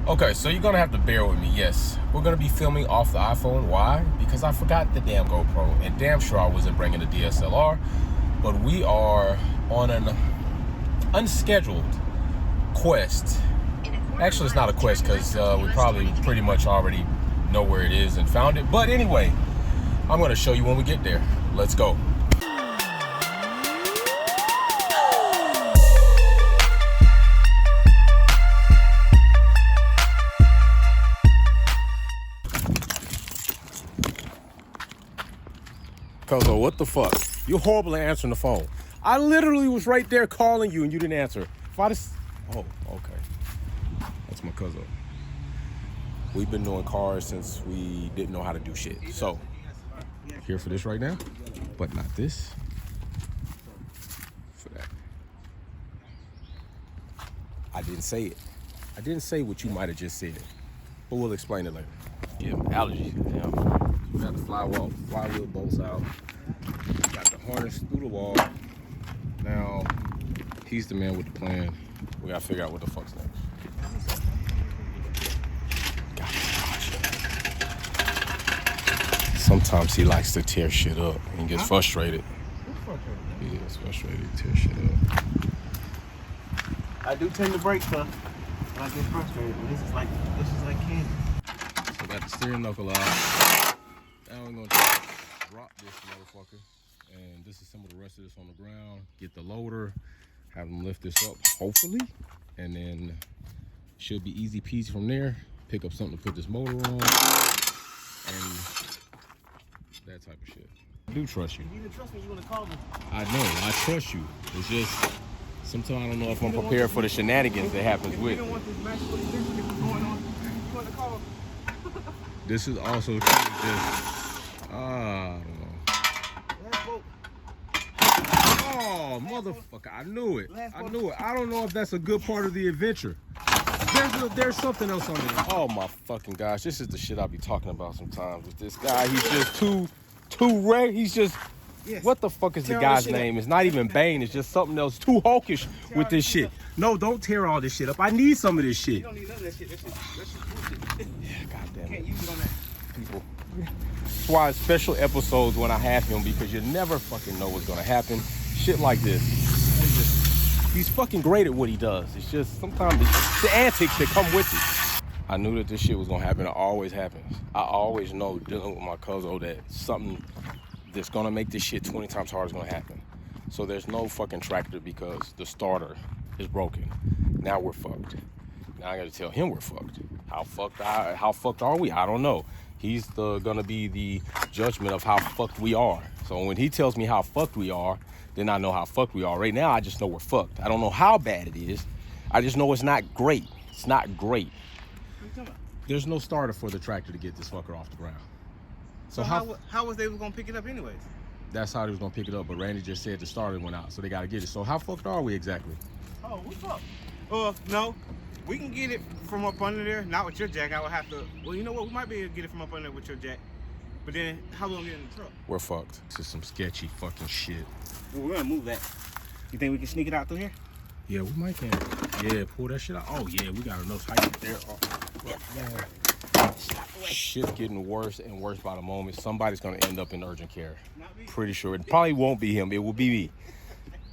Okay, so you're gonna have to bear with me. Yes, we're gonna be filming off the iPhone. Why? Because I forgot the damn GoPro, and damn sure I wasn't bringing a DSLR. But we are on an unscheduled quest. Actually, it's not a quest because we probably pretty much already know where it is and found it. But anyway, I'm gonna show you when we get there. Let's go. Cuzzo, what the fuck? You're horrible at answering the phone. I literally was right there calling you and you didn't answer. If I just... Oh, okay. That's my cousin. We've been doing cars since we didn't know how to do shit. So, here for this right now, but not this. For that. I didn't say it. I didn't say what you might have just said, but we'll explain it later. Yeah, allergies. Yeah. We got the flywheel bolts out. Got the harness through the wall. Now, he's the man with the plan. We gotta figure out what the fuck's next. Sometimes he likes to tear shit up and gets frustrated. He gets frustrated, tear shit up. I do tend to break stuff when I get frustrated. This is like candy. So got the steering knuckle out. Now we're gonna drop this motherfucker and disassemble the rest of this on the ground. Get the loader, have them lift this up, hopefully, and then should be easy peasy from there. Pick up something to put this motor on, and that type of shit. I do trust you. You didn't trust me, you wanna call me. I know, I trust you. It's just sometimes I don't know if I'm prepared for the shenanigans that happens with. You don't want this match with this going on. You want to call? This is also just I don't know. Oh, motherfucker, I knew it. I knew it. I don't know if that's a good part of the adventure. There's something else on there. Oh my fucking gosh, this is the shit I be talking about sometimes with this guy. He's just too rare. He's just, what the fuck is the guy's name? It's not even Bane, it's just something else. Too hawkish with this shit. No, don't tear all this shit up. I need some of this shit. You don't need none of that shit. That's bullshit. Yeah, goddamn it. Can't use it on that. People. That's why it's special episodes when I have him, because you never fucking know what's gonna happen. Shit like this. He's fucking great at what he does. It's just sometimes it's the antics that come with it. I knew that this shit was gonna happen. It always happens. I always know dealing with my cousin that something that's gonna make this shit 20 times harder is gonna happen. So there's no fucking tractor because the starter is broken. Now we're fucked. Now I gotta tell him we're fucked. How fucked are we? I don't know. He's gonna be the judgment of how fucked we are. So when he tells me how fucked we are, then I know how fucked we are. Right now, I just know we're fucked. I don't know how bad it is. I just know it's not great. It's not great. What are you talking about? There's no starter for the tractor to get this fucker off the ground. So how was they gonna pick it up anyways? That's how they was gonna pick it up, but Randy just said the starter went out, so they gotta get it. So how fucked are we exactly? Oh, what's up? No. We can get it from up under there. Not with your jack. I would have to. Well, you know what? We might be able to get it from up under there with your jack. But then, how we gonna get in the truck? We're fucked. This is some sketchy fucking shit. Well, we're gonna move that. You think we can sneak it out through here? Yeah, we might can. Yeah, pull that shit out. Oh yeah, we got enough height there. Oh, yeah. Shit getting worse and worse by the moment. Somebody's gonna end up in urgent care. Not me. Pretty sure it probably won't be him. It will be me.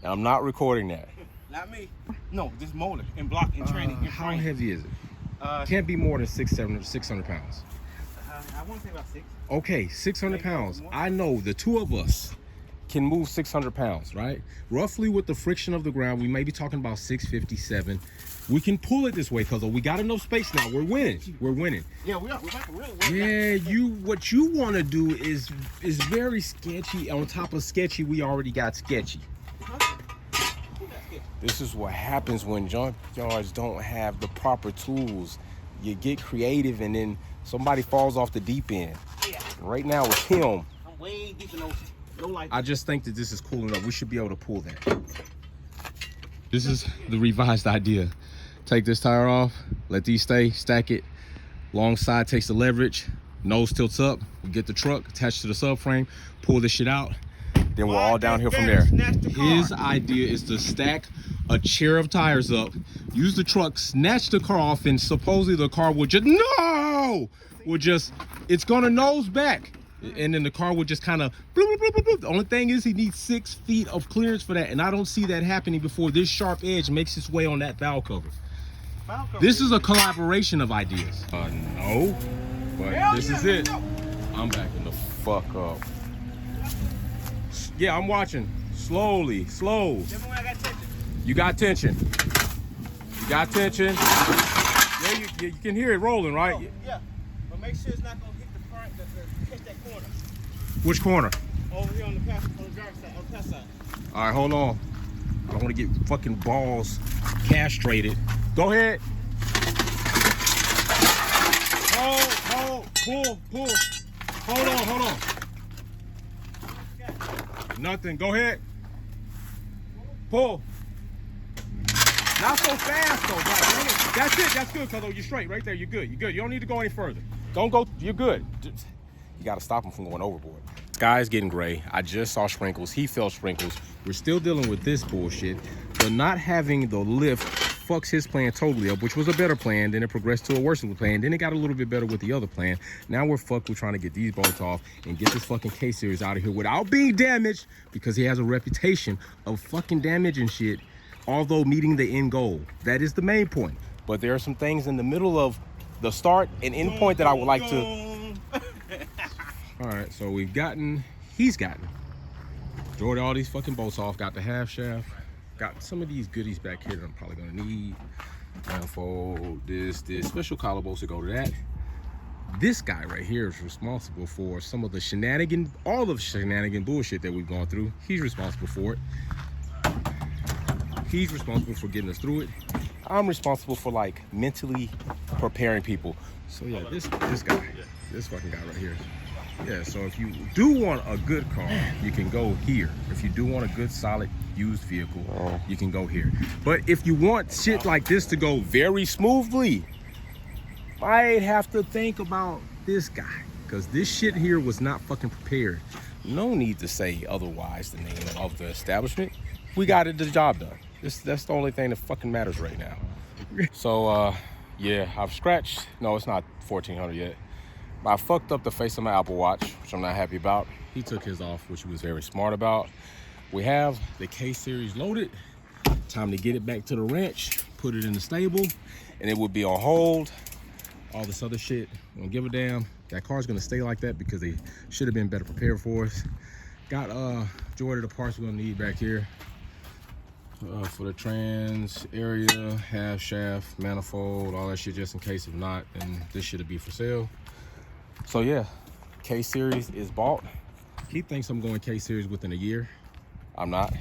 And I'm not recording that. Not me. No, this motor and block and training. How heavy is it? Can't be more than 600 pounds. I want to say about 6. Okay, 600 pounds. I know the two of us can move 600 pounds, right? Roughly with the friction of the ground, we may be talking about 657. We can pull it this way because we got enough space now. We're winning. We're winning. Yeah, we are. We're about to really win. Yeah, what you want to do is very sketchy. On top of sketchy, we already got sketchy. This is what happens when junkyards don't have the proper tools. You get creative and then somebody falls off the deep end. Yeah. Right now it's him. I'm way deep in those low life. I just think that this is cool enough. We should be able to pull that. This is the revised idea. Take this tire off, let these stay, stack it. Long side takes the leverage, nose tilts up. We get the truck attached to the subframe, pull this shit out. Then we're all downhill from there. His idea is to stack a chair of tires up, use the truck, snatch the car off, and supposedly the car would just, it's gonna nose back. And then the car would just kind of, the only thing is he needs 6 feet of clearance for that. And I don't see that happening before this sharp edge makes its way on that valve cover. This is a collaboration of ideas. No, but this is it. I'm backing the fuck up. Yeah, I'm watching. Slowly, slow. You got tension. You got tension. Yeah, you can hear it rolling, right? Yeah, but make sure it's not gonna hit the front, hit that corner. Which corner? Over here on the driver's side, on the past side. All right, hold on. I don't want to get fucking balls castrated. Go ahead. Hold, pull. Hold on. Nothing, go ahead. Pull. Not so fast though, God dang it. That's it, that's good, Cuzzo. You're straight right there, you're good. You don't need to go any further. Don't go, you're good. You gotta stop him from going overboard. Sky's getting gray. I just saw sprinkles, he felt sprinkles. We're still dealing with this bullshit, but not having the lift fucks his plan totally up, which was a better plan. Then it progressed to a worse plan. Then it got a little bit better with the other plan. Now we're fucked. We're trying to get these bolts off and get this fucking K-Series out of here without being damaged, because he has a reputation of fucking damaging shit, although meeting the end goal. That is the main point. But there are some things in the middle of the start and end point that I would like to. All right, so he's gotten Jordan all these fucking bolts off, got the half shaft. Got some of these goodies back here that I'm probably gonna need. Manifold, this special collar bolts to go to that. This guy right here is responsible for some of the all of shenanigan bullshit that we've gone through. He's responsible for it. He's responsible for getting us through it. I'm responsible for like mentally preparing people. So yeah, this guy, this fucking guy right here. Yeah, so if you do want a good car, you can go here. If you do want a good, solid, used vehicle, you can go here. But if you want shit like this to go very smoothly, might have to think about this guy, because this shit here was not fucking prepared. No need to say otherwise the name of the establishment. We got the job done. That's the only thing that fucking matters right now. So, yeah, I've scratched. No, it's not 1400 yet. I fucked up the face of my Apple Watch, which I'm not happy about. He took his off, which he was very smart about. We have the K-Series loaded. Time to get it back to the ranch, put it in the stable, and it would be on hold. All this other shit, don't give a damn. That car's gonna stay like that because they should have been better prepared for us. Got majority of the parts we're gonna need back here. For the trans area, half shaft, manifold, all that shit, just in case. If not, then this should be for sale. So yeah, K-Series is bought. He thinks I'm going K-Series within a year. I'm not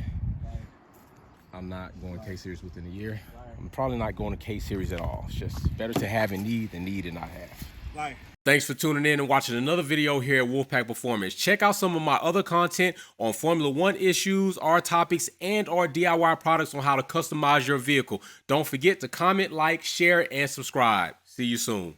going K-Series within a year. I'm probably not going to K-Series at all. It's just better to have and need than need and not have. Thanks for tuning in and watching another video here at Wolfpack Performance. Check out some of my other content on Formula One issues, our topics, and our DIY products on how to customize your vehicle. Don't forget to comment, like, share, and subscribe. See you soon.